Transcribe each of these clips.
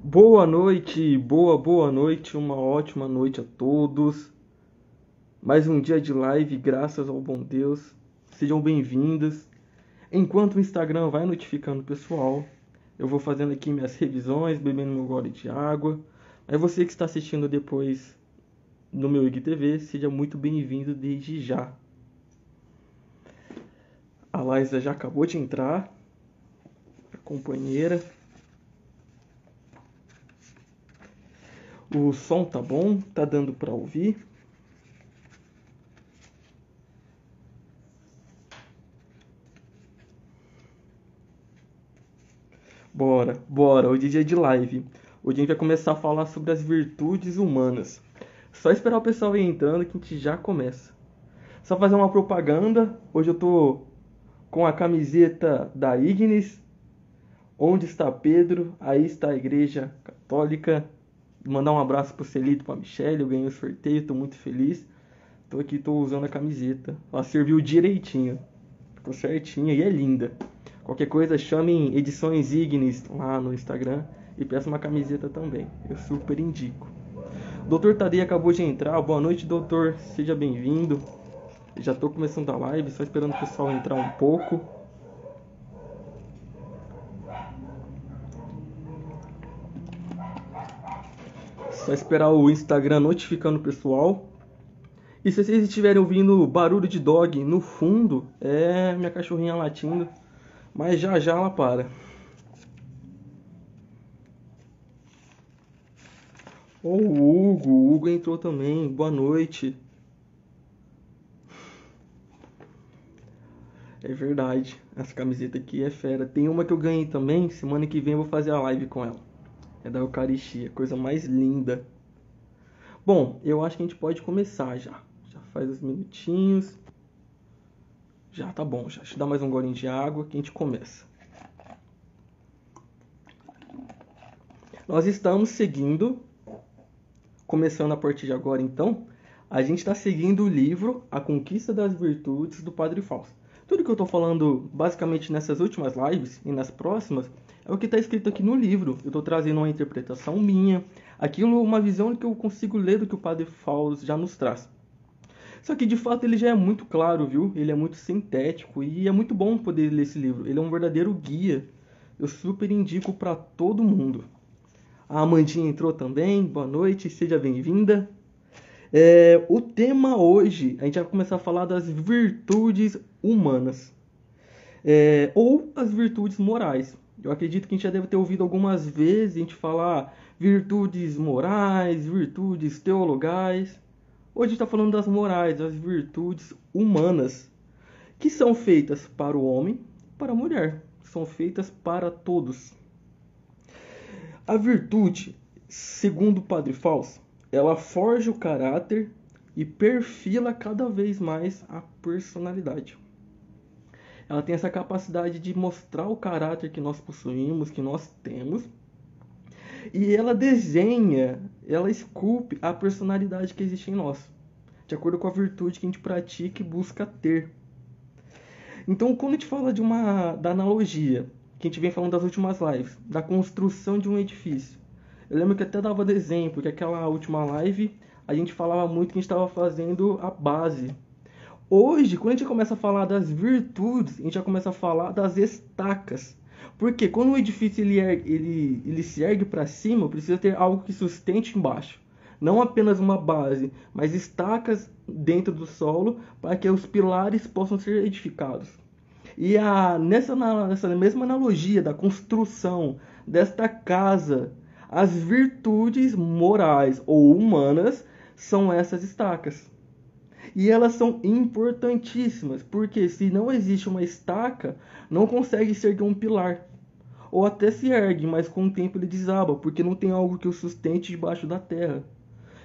Boa noite, boa noite, uma ótima noite a todos. Mais um dia de live, graças ao bom Deus. Sejam bem-vindos. Enquanto o Instagram vai notificando o pessoal, eu vou fazendo aqui minhas revisões, bebendo meu gole de água. Aí você que está assistindo depois no meu IGTV, seja muito bem-vindo desde já. A Laísa já acabou de entrar, a companheira. O som tá bom? Tá dando para ouvir? Bora. Hoje é dia de live. Hoje a gente vai começar a falar sobre as virtudes humanas. Só esperar o pessoal ir entrando que a gente já começa. Só fazer uma propaganda. Hoje eu tô com a camiseta da Ignis. Onde está Pedro? Aí está a Igreja Católica. Mandar um abraço pro Celito, pra Michelle. Eu ganhei o sorteio, tô muito feliz. Tô aqui, tô usando a camiseta. Ela serviu direitinho. Ficou certinha e é linda. Qualquer coisa, chamem Edições Ignis lá no Instagram e peça uma camiseta também. Eu super indico. Doutor Tadei acabou de entrar. Boa noite, doutor. Seja bem-vindo. Já estou começando a live, só esperando o pessoal entrar um pouco. Só esperar o Instagram notificando o pessoal. E se vocês estiverem ouvindo barulho de dog no fundo, é minha cachorrinha latindo. Mas já já ela para. O Hugo entrou também. Boa noite. É verdade. Essa camiseta aqui é fera. Tem uma que eu ganhei também. Semana que vem eu vou fazer a live com ela. É da Eucaristia. Coisa mais linda. Bom, eu acho que a gente pode começar já. Já faz uns minutinhos. Já tá bom. Já. Deixa eu dar mais um golinho de água que a gente começa. Nós estamos seguindo. Começando a partir de agora então. A gente está seguindo o livro A Conquista das Virtudes do Padre Fausto. Tudo que eu estou falando basicamente nessas últimas lives e nas próximas é o que está escrito aqui no livro. Eu estou trazendo uma interpretação minha, aquilo, uma visão que eu consigo ler do que o Padre Fausto já nos traz. Só que de fato ele já é muito claro, viu? Ele é muito sintético e é muito bom poder ler esse livro. Ele é um verdadeiro guia. Eu super indico para todo mundo. A Amandinha entrou também. Boa noite, seja bem-vinda. O tema hoje, a gente vai começar a falar das virtudes humanas, ou as virtudes morais. Eu acredito que a gente já deve ter ouvido algumas vezes a gente falar virtudes morais, virtudes teologais. Hoje a gente está falando das morais, das virtudes humanas, que são feitas para o homem e para a mulher. São feitas para todos. A virtude, segundo o Padre Fausto, ela forja o caráter e perfila cada vez mais a personalidade. Ela tem essa capacidade de mostrar o caráter que nós possuímos, que nós temos, e ela desenha, ela esculpe a personalidade que existe em nós, de acordo com a virtude que a gente pratica e busca ter. Então, quando a gente fala da analogia, que a gente vem falando das últimas lives, da construção de um edifício, eu lembro que até dava desenho, porque aquela última live a gente falava muito que a gente estava fazendo a base. Hoje, quando a gente começa a falar das virtudes, a gente já começa a falar das estacas. Porque quando o edifício ele se ergue para cima, precisa ter algo que sustente embaixo. Não apenas uma base, mas estacas dentro do solo para que os pilares possam ser edificados. E nessa mesma analogia da construção desta casa, as virtudes morais ou humanas são essas estacas. E elas são importantíssimas, porque se não existe uma estaca, não consegue se erguer um pilar. Ou até se ergue, mas com o tempo ele desaba, porque não tem algo que o sustente debaixo da terra.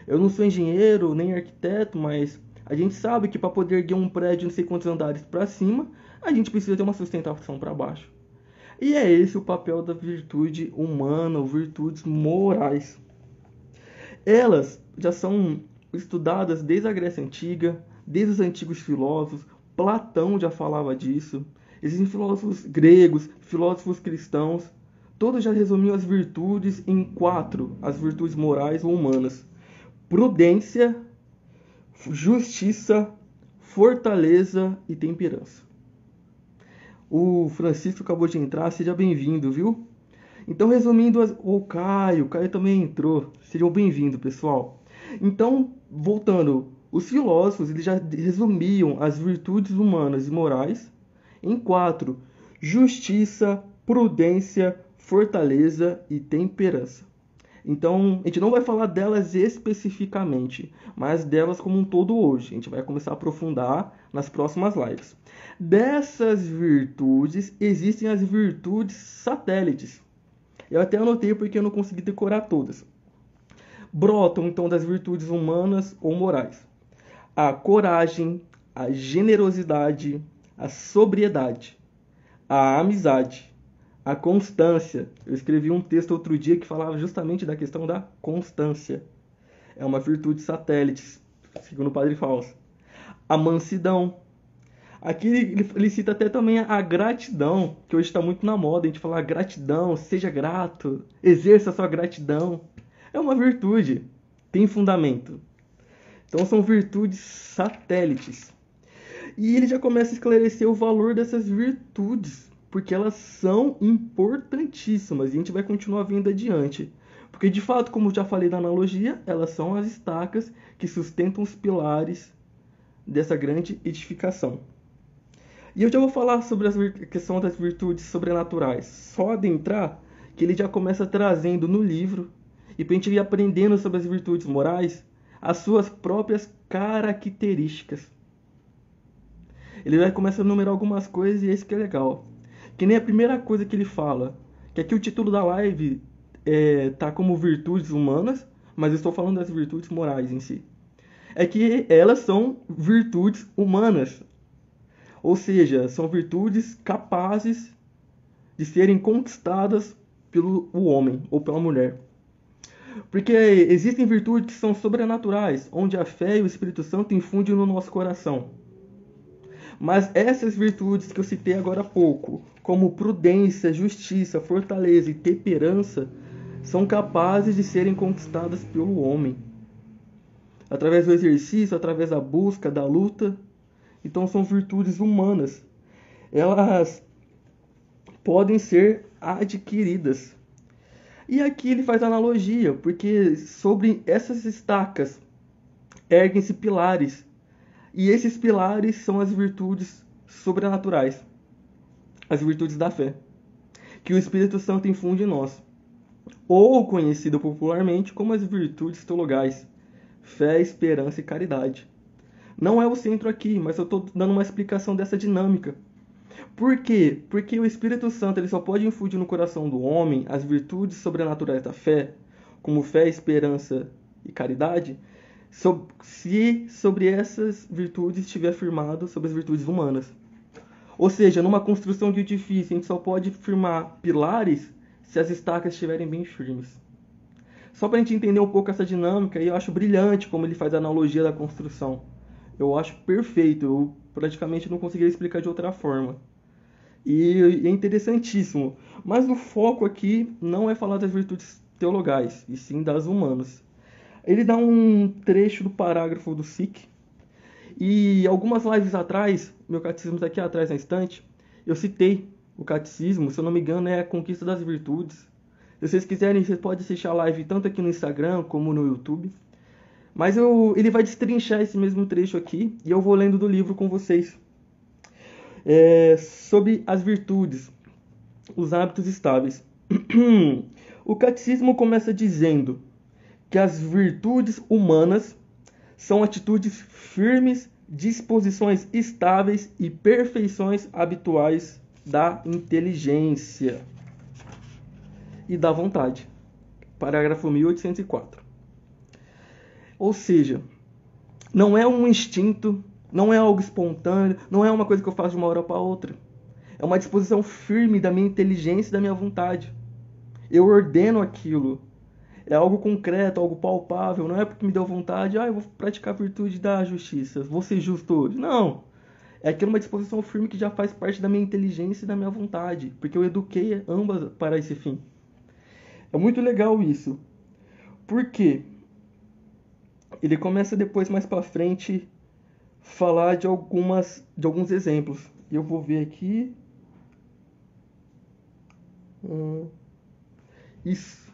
Eu não sou engenheiro nem arquiteto, mas a gente sabe que para poder erguer um prédio não sei quantos andares para cima, a gente precisa ter uma sustentação para baixo. E é esse o papel da virtude humana, ou virtudes morais. Elas já são estudadas desde a Grécia Antiga, desde os antigos filósofos. Platão já falava disso. Existem filósofos gregos, filósofos cristãos. todos já resumiam as virtudes em 4, as virtudes morais ou humanas: prudência, justiça, fortaleza e temperança. O Francisco acabou de entrar, seja bem-vindo, viu? Então, resumindo, o Caio também entrou. Sejam bem-vindos, pessoal. Então, voltando, os filósofos eles já resumiam as virtudes humanas e morais em 4: justiça, prudência, fortaleza e temperança. Então, a gente não vai falar delas especificamente, mas delas como um todo hoje. A gente vai começar a aprofundar nas próximas lives. Dessas virtudes, existem as virtudes satélites. Eu até anotei porque eu não consegui decorar todas. Brotam, então, das virtudes humanas ou morais: a coragem, a generosidade, a sobriedade, a amizade, a constância. Eu escrevi um texto outro dia que falava justamente da questão da constância. É uma virtude satélite, segundo o Padre Fausto. A mansidão. Aqui ele cita até também a gratidão, que hoje está muito na moda, a gente falar gratidão, seja grato, exerça a sua gratidão. É uma virtude, tem fundamento. Então são virtudes satélites. E ele já começa a esclarecer o valor dessas virtudes, porque elas são importantíssimas e a gente vai continuar vendo adiante. Porque de fato, como eu já falei da analogia, elas são as estacas que sustentam os pilares dessa grande edificação. E eu já vou falar sobre a questão das virtudes sobrenaturais. Só adentrar que ele já começa trazendo no livro, e para a gente ir aprendendo sobre as virtudes morais, as suas próprias características. Ele vai começar a enumerar algumas coisas e é isso que é legal. Que nem a primeira coisa que ele fala, que aqui o título da live tá como virtudes humanas, mas eu estou falando das virtudes morais em si. É que elas são virtudes humanas. Ou seja, são virtudes capazes de serem conquistadas pelo homem ou pela mulher. Porque existem virtudes que são sobrenaturais, onde a fé e o Espírito Santo infundem no nosso coração. Mas essas virtudes que eu citei agora há pouco, como prudência, justiça, fortaleza e temperança, são capazes de serem conquistadas pelo homem. Através do exercício, através da busca, da luta. Então são virtudes humanas. Elas podem ser adquiridas. E aqui ele faz analogia, porque sobre essas estacas erguem-se pilares. E esses pilares são as virtudes sobrenaturais, as virtudes da fé, que o Espírito Santo infunde em nós, ou conhecido popularmente como as virtudes teologais: fé, esperança e caridade. Não é o centro aqui, mas eu estou dando uma explicação dessa dinâmica. Por quê? Porque o Espírito Santo ele só pode infundir no coração do homem as virtudes sobrenaturais da fé, como fé, esperança e caridade, se sobre essas virtudes estiver firmado sobre as virtudes humanas. Ou seja, numa construção de edifício, a gente só pode firmar pilares se as estacas estiverem bem firmes. Só para a gente entender um pouco essa dinâmica, e eu acho brilhante como ele faz a analogia da construção. Eu acho perfeito, eu praticamente não conseguiria explicar de outra forma. E é interessantíssimo. Mas o foco aqui não é falar das virtudes teologais, e sim das humanas. Ele dá um trecho do parágrafo do SIC. E algumas lives atrás, meu catecismo está aqui atrás na estante, eu citei o catecismo, se eu não me engano é a Conquista das Virtudes. Se vocês quiserem, vocês podem assistir a live tanto aqui no Instagram como no YouTube. Mas ele vai destrinchar esse mesmo trecho aqui e eu vou lendo do livro com vocês. Sobre as virtudes, os hábitos estáveis. O catecismo começa dizendo que as virtudes humanas são atitudes firmes, disposições estáveis e perfeições habituais da inteligência e da vontade. Parágrafo 1804. Ou seja, não é um instinto, não é algo espontâneo, não é uma coisa que eu faço de uma hora para outra. É uma disposição firme da minha inteligência e da minha vontade. Eu ordeno aquilo. É algo concreto, algo palpável. Não é porque me deu vontade, eu vou praticar a virtude da justiça, vou ser justo hoje. Não. É aquilo uma disposição firme que já faz parte da minha inteligência e da minha vontade, porque eu eduquei ambas para esse fim. É muito legal isso. Por quê? Ele começa depois, mais para frente, falar de alguns exemplos. E eu vou ver aqui. Isso.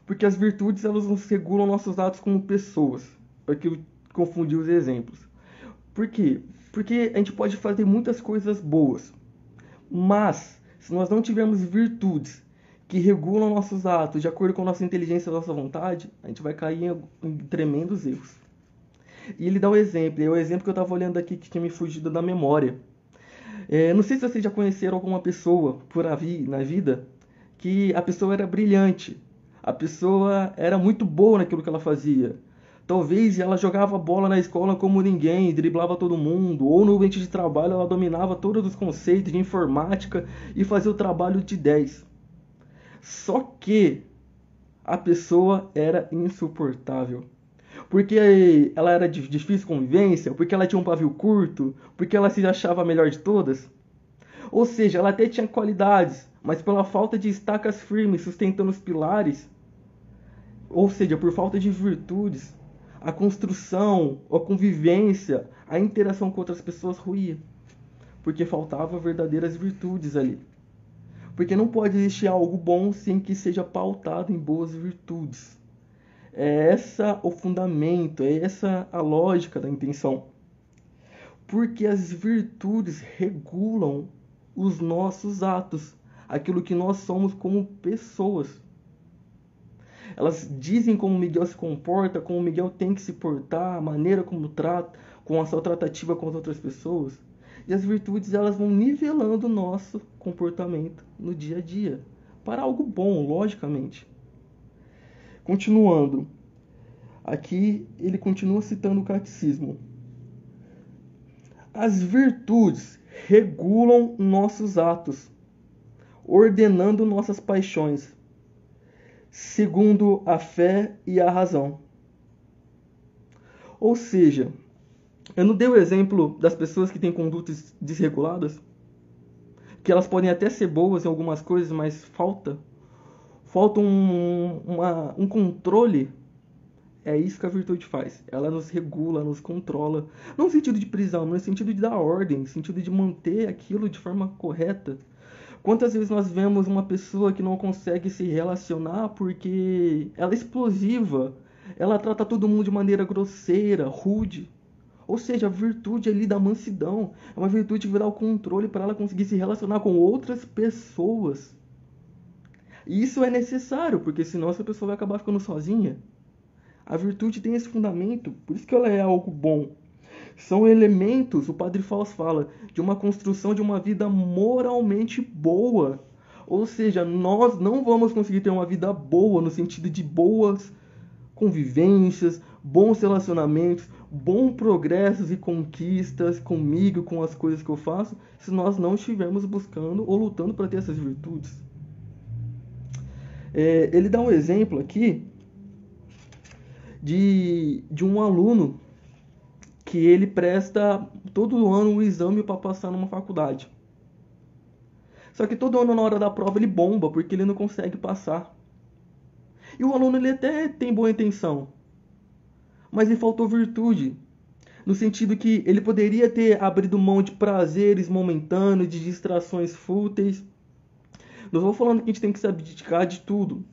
Porque as virtudes, elas nos regulam nossos atos como pessoas. Para que eu confundir os exemplos. Por quê? Porque a gente pode fazer muitas coisas boas. Mas, se nós não tivermos virtudes que regulam nossos atos de acordo com a nossa inteligência e a nossa vontade, a gente vai cair em tremendos erros. E ele dá um exemplo, é o exemplo que eu estava olhando aqui que tinha me fugido da memória. Não sei se vocês já conheceram alguma pessoa na vida que a pessoa era brilhante, a pessoa era muito boa naquilo que ela fazia. Talvez ela jogava bola na escola como ninguém, driblava todo mundo, ou no ambiente de trabalho ela dominava todos os conceitos de informática e fazia o trabalho de 10. Só que a pessoa era insuportável. Porque ela era de difícil convivência, porque ela tinha um pavio curto, porque ela se achava a melhor de todas. Ou seja, ela até tinha qualidades, mas pela falta de estacas firmes sustentando os pilares, ou seja, por falta de virtudes, a construção, a convivência, a interação com outras pessoas ruía. Porque faltavam verdadeiras virtudes ali. Porque não pode existir algo bom sem que seja pautado em boas virtudes. É essa o fundamento, é essa a lógica da intenção. Porque as virtudes regulam os nossos atos, aquilo que nós somos como pessoas. Elas dizem como Miguel se comporta, como Miguel tem que se portar, a maneira como trata, com a sua tratativa com as outras pessoas. E as virtudes, elas vão nivelando o nosso comportamento no dia a dia, para algo bom, logicamente. Continuando, aqui ele continua citando o catecismo. As virtudes regulam nossos atos, ordenando nossas paixões, segundo a fé e a razão. Ou seja, eu não dei o exemplo das pessoas que têm condutas desreguladas, que elas podem até ser boas em algumas coisas, mas falta um controle. É isso que a virtude faz. Ela nos regula, nos controla. Não no sentido de prisão, mas no sentido de dar ordem, no sentido de manter aquilo de forma correta. Quantas vezes nós vemos uma pessoa que não consegue se relacionar porque ela é explosiva, ela trata todo mundo de maneira grosseira, rude. Ou seja, a virtude ali da mansidão é uma virtude que vai dar o controle para ela conseguir se relacionar com outras pessoas. E isso é necessário, porque senão essa pessoa vai acabar ficando sozinha. A virtude tem esse fundamento, por isso que ela é algo bom. São elementos, o Padre Fausto fala, de uma construção de uma vida moralmente boa. Ou seja, nós não vamos conseguir ter uma vida boa no sentido de boas convivências, bons relacionamentos, bons progressos e conquistas comigo, com as coisas que eu faço, se nós não estivermos buscando ou lutando para ter essas virtudes. Ele dá um exemplo aqui de um aluno que ele presta todo ano um exame para passar numa faculdade. Só que todo ano na hora da prova ele bomba porque ele não consegue passar. E o aluno ele até tem boa intenção, mas lhe faltou virtude, no sentido que ele poderia ter abrido mão de prazeres momentâneos, de distrações fúteis. Não estou falando que a gente tem que se abdicar de tudo.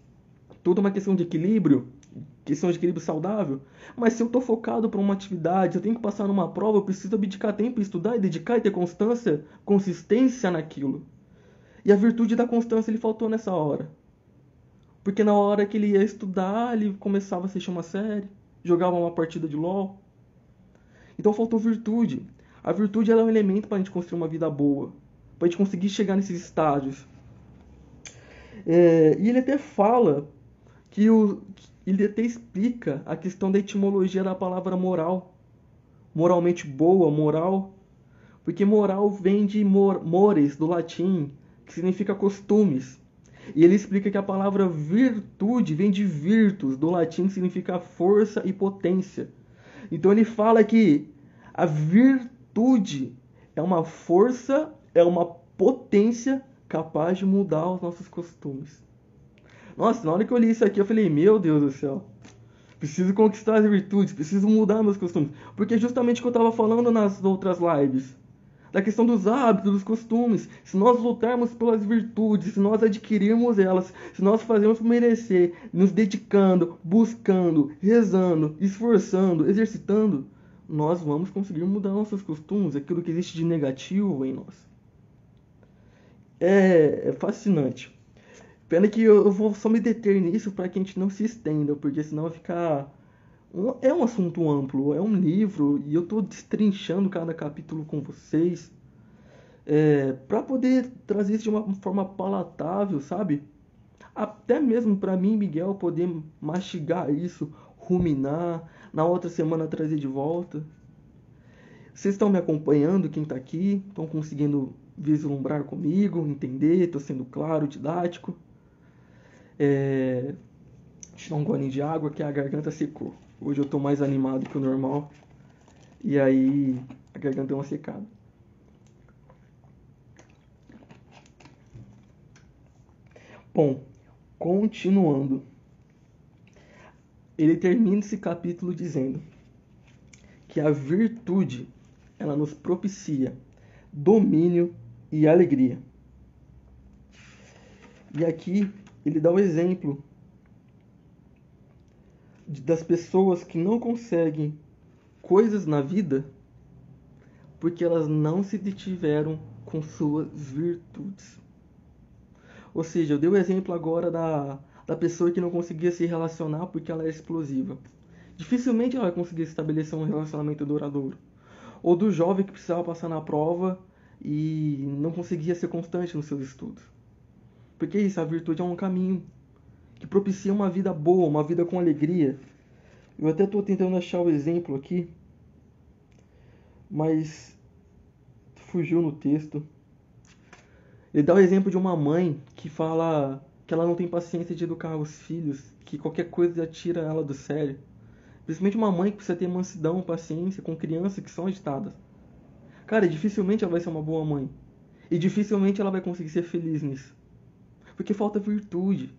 Tudo é uma questão de equilíbrio, questão de equilíbrio saudável. Mas se eu estou focado para uma atividade, eu tenho que passar numa prova, eu preciso abdicar tempo para estudar e dedicar e ter constância, consistência naquilo. E a virtude da constância ele faltou nessa hora. Porque na hora que ele ia estudar, ele começava a assistir uma série, jogava uma partida de LOL. Então faltou virtude. A virtude ela é um elemento para a gente construir uma vida boa, para a gente conseguir chegar nesses estágios. E ele até fala que ele até explica a questão da etimologia da palavra moral. Moralmente boa, moral. Porque moral vem de mores, do latim, que significa costumes. E ele explica que a palavra virtude vem de virtus, do latim, que significa força e potência. Então ele fala que a virtude é uma força, é uma potência capaz de mudar os nossos costumes. Nossa, na hora que eu li isso aqui, eu falei, meu Deus do céu. Preciso conquistar as virtudes, preciso mudar meus costumes. Porque é justamente o que eu estava falando nas outras lives. Da questão dos hábitos, dos costumes. Se nós lutarmos pelas virtudes, se nós adquirirmos elas, se nós fazermos por merecer, nos dedicando, buscando, rezando, esforçando, exercitando, nós vamos conseguir mudar nossos costumes, aquilo que existe de negativo em nós. É fascinante. Pena que eu vou só me deter nisso para que a gente não se estenda, porque senão vai ficar. É um assunto amplo, é um livro, e eu estou destrinchando cada capítulo com vocês, para poder trazer isso de uma forma palatável, sabe? Até mesmo para mim, Miguel, poder mastigar isso, ruminar, na outra semana trazer de volta. Vocês estão me acompanhando, quem está aqui? Estão conseguindo vislumbrar comigo, entender? Estou sendo claro, didático? Deixa eu dar um golinho de água que a garganta secou. Hoje eu estou mais animado que o normal. E aí a garganta deu uma secada. Bom, continuando. Ele termina esse capítulo dizendo que a virtude, ela nos propicia domínio e alegria. E aqui ele dá o exemplo das pessoas que não conseguem coisas na vida porque elas não se detiveram com suas virtudes. Ou seja, eu dei o exemplo agora da pessoa que não conseguia se relacionar porque ela é explosiva. Dificilmente ela vai conseguir estabelecer um relacionamento duradouro. Ou do jovem que precisava passar na prova e não conseguia ser constante nos seus estudos. Porque isso, a virtude é um caminho que propicia uma vida boa, uma vida com alegria. Eu até estou tentando achar o exemplo aqui, mas fugiu no texto. Ele dá o exemplo de uma mãe que fala que ela não tem paciência de educar os filhos, que qualquer coisa tira ela do sério. Principalmente uma mãe que precisa ter mansidão, paciência com crianças que são agitadas. Cara, dificilmente ela vai ser uma boa mãe. E dificilmente ela vai conseguir ser feliz nisso. Porque falta virtude.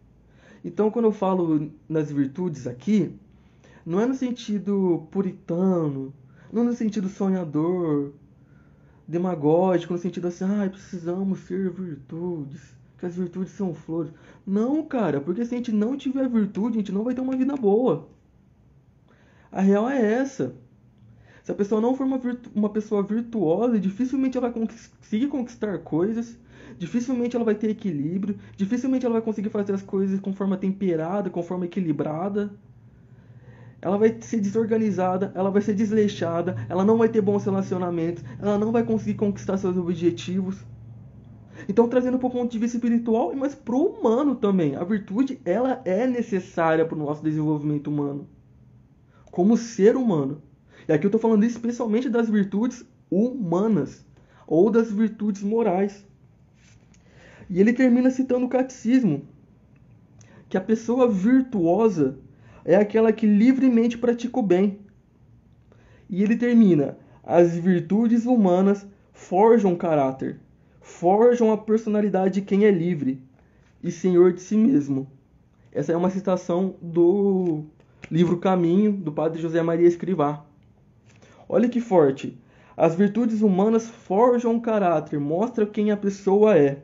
Então, quando eu falo nas virtudes aqui, não é no sentido puritano, não no sentido sonhador, demagógico, no sentido assim, precisamos ter virtudes, que as virtudes são flores. Não, cara, porque se a gente não tiver virtude, a gente não vai ter uma vida boa. A real é essa. Se a pessoa não for uma pessoa virtuosa, dificilmente ela vai conseguir conquistar coisas, dificilmente ela vai ter equilíbrio, dificilmente ela vai conseguir fazer as coisas com forma temperada, com forma equilibrada. Ela vai ser desorganizada, ela vai ser desleixada, ela não vai ter bons relacionamentos, ela não vai conseguir conquistar seus objetivos. Então, trazendo para o ponto de vista espiritual, mas para o humano também. A virtude, ela é necessária para o nosso desenvolvimento humano. Como ser humano. E aqui eu estou falando especialmente das virtudes humanas. Ou das virtudes morais. E ele termina citando o catecismo. Que a pessoa virtuosa é aquela que livremente pratica o bem. E ele termina: as virtudes humanas forjam caráter, forjam a personalidade de quem é livre e senhor de si mesmo. Essa é uma citação do livro Caminho, do padre José Maria Escrivá. Olha que forte. As virtudes humanas forjam caráter, mostram quem a pessoa é.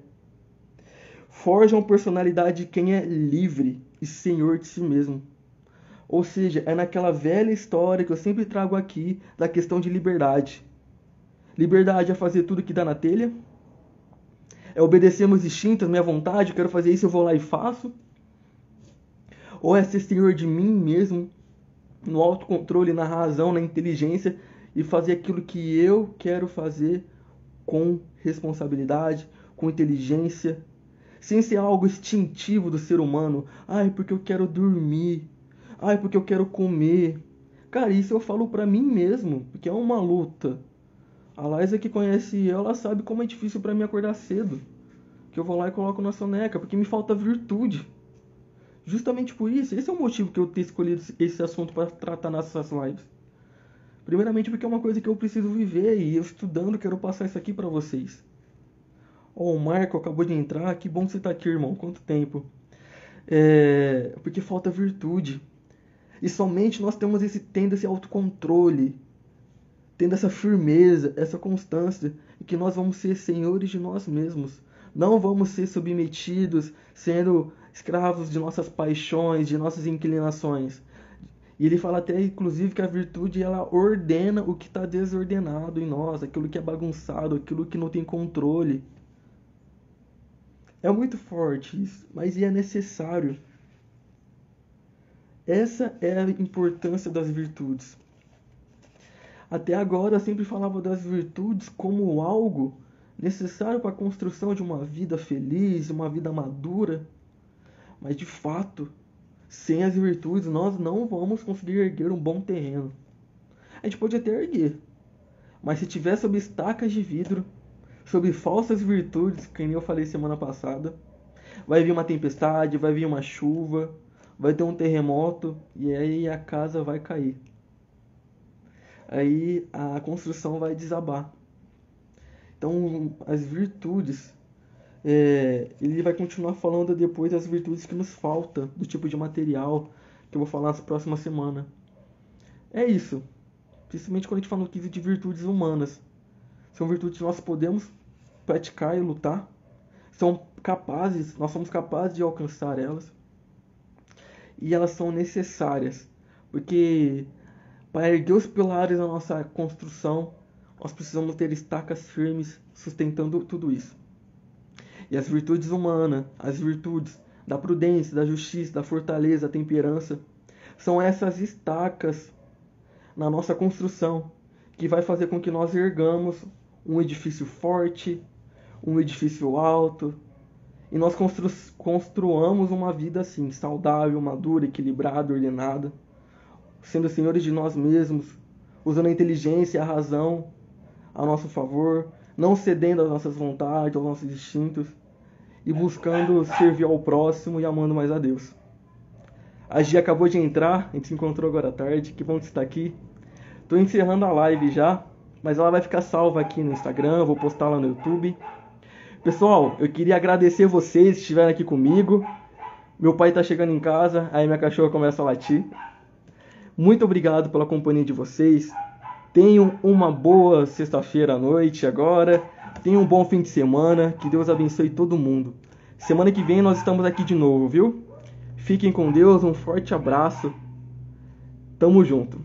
Forjam a personalidade de quem é livre e senhor de si mesmo. Ou seja, é naquela velha história que eu sempre trago aqui da questão de liberdade. Liberdade é fazer tudo que dá na telha. É obedecer meus instintos, minha vontade, eu quero fazer isso, eu vou lá e faço. Ou é ser senhor de mim mesmo, no autocontrole, na razão, na inteligência, e fazer aquilo que eu quero fazer com responsabilidade, com inteligência, sem ser algo instintivo do ser humano. Porque eu quero dormir. Porque eu quero comer. Cara, isso eu falo pra mim mesmo, porque é uma luta. A Laísa que conhece eu, ela sabe como é difícil pra mim acordar cedo. Que eu vou lá e coloco na soneca, porque me falta virtude. Justamente por isso, esse é o motivo que eu ter escolhido esse assunto para tratar nessas lives. Primeiramente porque é uma coisa que eu preciso viver e eu estudando quero passar isso aqui para vocês. Ó, o Marco acabou de entrar, que bom que você tá aqui, irmão. Quanto tempo? Porque falta virtude. E somente nós tendo esse autocontrole, tendo essa firmeza, essa constância, e que nós vamos ser senhores de nós mesmos. Não vamos ser submetidos, sendo escravos de nossas paixões, de nossas inclinações. E ele fala até, inclusive, que a virtude ela ordena o que está desordenado em nós, aquilo que é bagunçado, aquilo que não tem controle. É muito forte isso, mas é necessário. Essa é a importância das virtudes. Até agora eu sempre falava das virtudes como algo necessário para a construção de uma vida feliz, de uma vida madura. Mas de fato, sem as virtudes nós não vamos conseguir erguer um bom terreno. A gente pode até erguer, mas se tiver sob estacas de vidro, sob falsas virtudes, que nem eu falei semana passada, vai vir uma tempestade, vai vir uma chuva, vai ter um terremoto e aí a casa vai cair. Aí a construção vai desabar. Então as virtudes, ele vai continuar falando depois das virtudes que nos falta, do tipo de material, que eu vou falar na próxima semana. É isso. Principalmente quando a gente fala no quesito de virtudes humanas. São virtudes que nós podemos praticar e lutar. Nós somos capazes de alcançar elas. E elas são necessárias. Porque para erguer os pilares da nossa construção, nós precisamos ter estacas firmes sustentando tudo isso. E as virtudes humanas, as virtudes da prudência, da justiça, da fortaleza, da temperança, são essas estacas na nossa construção que vai fazer com que nós ergamos um edifício forte, um edifício alto, e nós construamos uma vida assim, saudável, madura, equilibrada, ordenada, sendo senhores de nós mesmos, usando a inteligência e a razão a nosso favor, não cedendo às nossas vontades, aos nossos instintos, e buscando servir ao próximo e amando mais a Deus. A Gia acabou de entrar, a gente se encontrou agora à tarde, que bom que você está aqui. Estou encerrando a live já, mas ela vai ficar salva aqui no Instagram, vou postar lá no YouTube. Pessoal, eu queria agradecer vocês que estiveram aqui comigo. Meu pai está chegando em casa, aí minha cachorra começa a latir. Muito obrigado pela companhia de vocês. Tenham uma boa sexta-feira à noite agora. Tenham um bom fim de semana. Que Deus abençoe todo mundo. Semana que vem nós estamos aqui de novo, viu? Fiquem com Deus. Um forte abraço. Tamo junto.